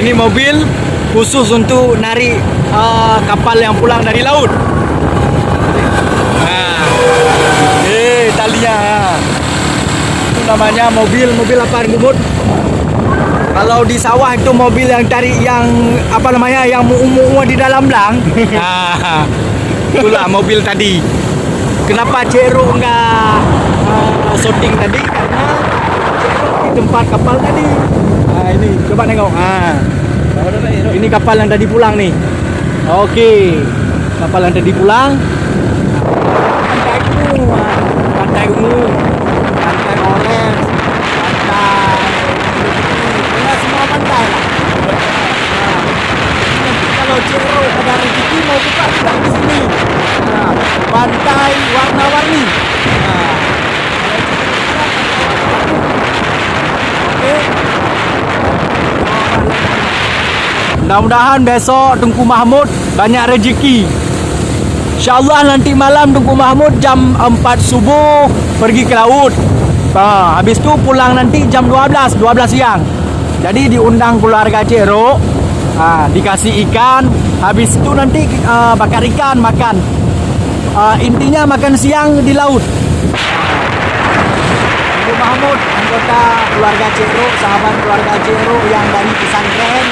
Ini mobil khusus untuk narik kapal yang pulang dari laut. Talinya. Itu namanya mobil apa Gumut? Kalau di sawah itu mobil yang tarik yang apa namanya yang muung di dalam lang. Itulah mobil tadi. Kenapa Cero enggak shooting tadi? Karena Cero di tempat kapal tadi. Ini coba nengok. Ini kapal yang tadi pulang nih. Oke. Kapal yang tadi pulang. Pantai ungu, pantai orange, pantai ya semua pantai lah. Kalau Cero ada rezeki mau buka kita di sini. Pantai warna-warni. Oke. Mudah-mudahan besok Tengku Mahmud banyak rezeki. InsyaAllah nanti malam Tengku Mahmud jam 4 subuh pergi ke laut. Habis tu pulang nanti jam 12 siang. Jadi diundang keluarga Cero, dikasih ikan. Habis itu nanti bakar ikan makan. Intinya makan siang di laut. Tengku Mahmud, anggota keluarga Cero, sahabat keluarga Cero yang dari pesantren.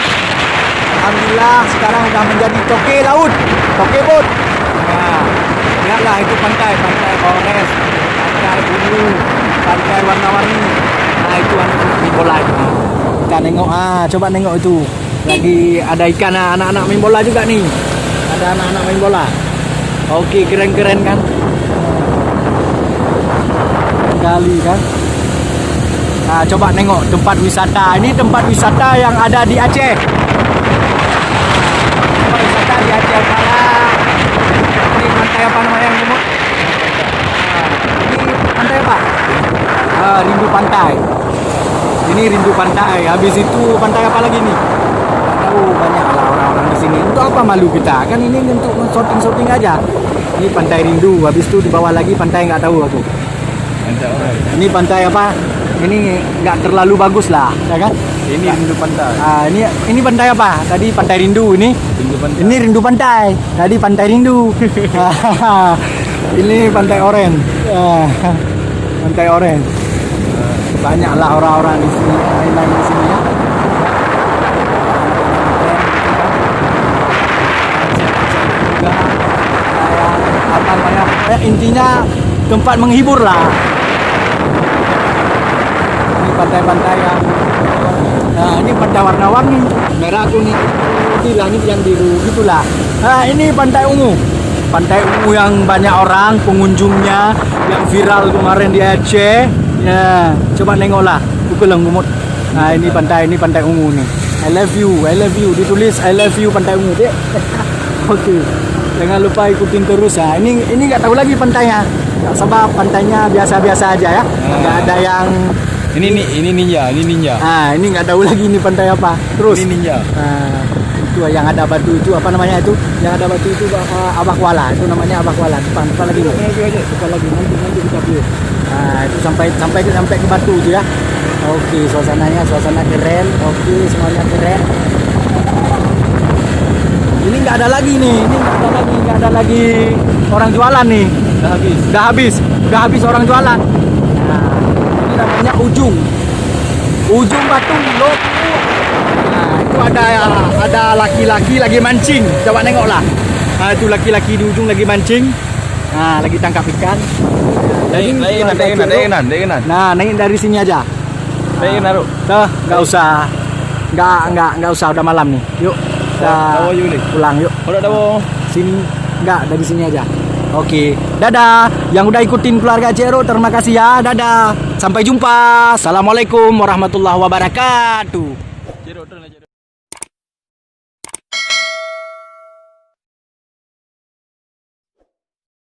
Alhamdulillah sekarang sudah menjadi toke laut, toke bot. Lihatlah itu pantai orange, pantai ungu, pantai warna-warni. Itu anak-anak main bola itu. Kita nengok, coba nengok itu. Lagi ada ikan, anak-anak main bola juga nih. Ada anak-anak main bola. Oke, keren-keren kan? Kali kan? Coba nengok tempat wisata. Ini tempat wisata yang ada di Aceh. Tempat wisata di Aceh Utara. Pantai apa namanya yang Gumut? Ini pantai apa? Rindu Pantai. Ini Rindu Pantai. Habis itu pantai apa lagi nih? Nggak tahu, banyak lah orang-orang di sini. Untuk apa malu kita? Kan ini untuk shooting aja. Ini Pantai Rindu. Habis itu di bawah lagi pantai nggak tahu aku. Ini pantai apa? Ini nggak terlalu bagus lah, ya kan? Ini Rindu Pantai. Ini pantai apa? Tadi Pantai Rindu, ini Rindu Pantai. Ini Rindu Pantai. Tadi Pantai Rindu. Ini Pantai Orange. Pantai Orange. Banyaklah orang-orang di sini, lain-lain di sini ya. Apa namanya? Intinya tempat menghibur lah. Ini pantai-pantai yang ini pantai warna-warni, merah kuning putih lah, ini yang biru gitulah. Ini pantai ungu yang banyak orang pengunjungnya, yang viral kemarin di Aceh. Ya, coba nengoklah, bukan Gumut. Ini pantai ungu nih. I love you, ditulis I love you Pantai Ungu deh. Oke, jangan lupa ikutin terus ya. Ini nggak tahu lagi pantainya, sebab pantainya biasa-biasa aja ya, nggak ada yang Ini ninja. ini nggak tahu lagi ini pantai apa. Terus Ini ninja. Itu yang ada batu itu apa namanya itu? Yang ada batu itu Abakwala. Itu namanya Abakwala. Depan lagi. Depan lagi nanti kita view. Itu sampai ke batu itu ya. Oke, suasana keren. Oke, semuanya keren. Ini nggak ada lagi nih. Nggak ada lagi orang jualan nih. Udah habis orang jualan. Namanya ujung batu loh. Itu ada laki-laki lagi mancing. Coba nengoklah. Itu laki-laki di ujung lagi mancing. Lagi tangkap ikan. Naikin. Naik dari sini aja. Naruh. Nggak usah. Nggak usah, udah malam nih. Yuk. Kita pulang yuk. Sini nggak, dari sini aja. Oke, dadah. Yang udah ikutin keluarga Cero, terima kasih ya. Dadah. Sampai jumpa. Assalamualaikum warahmatullahi wabarakatuh.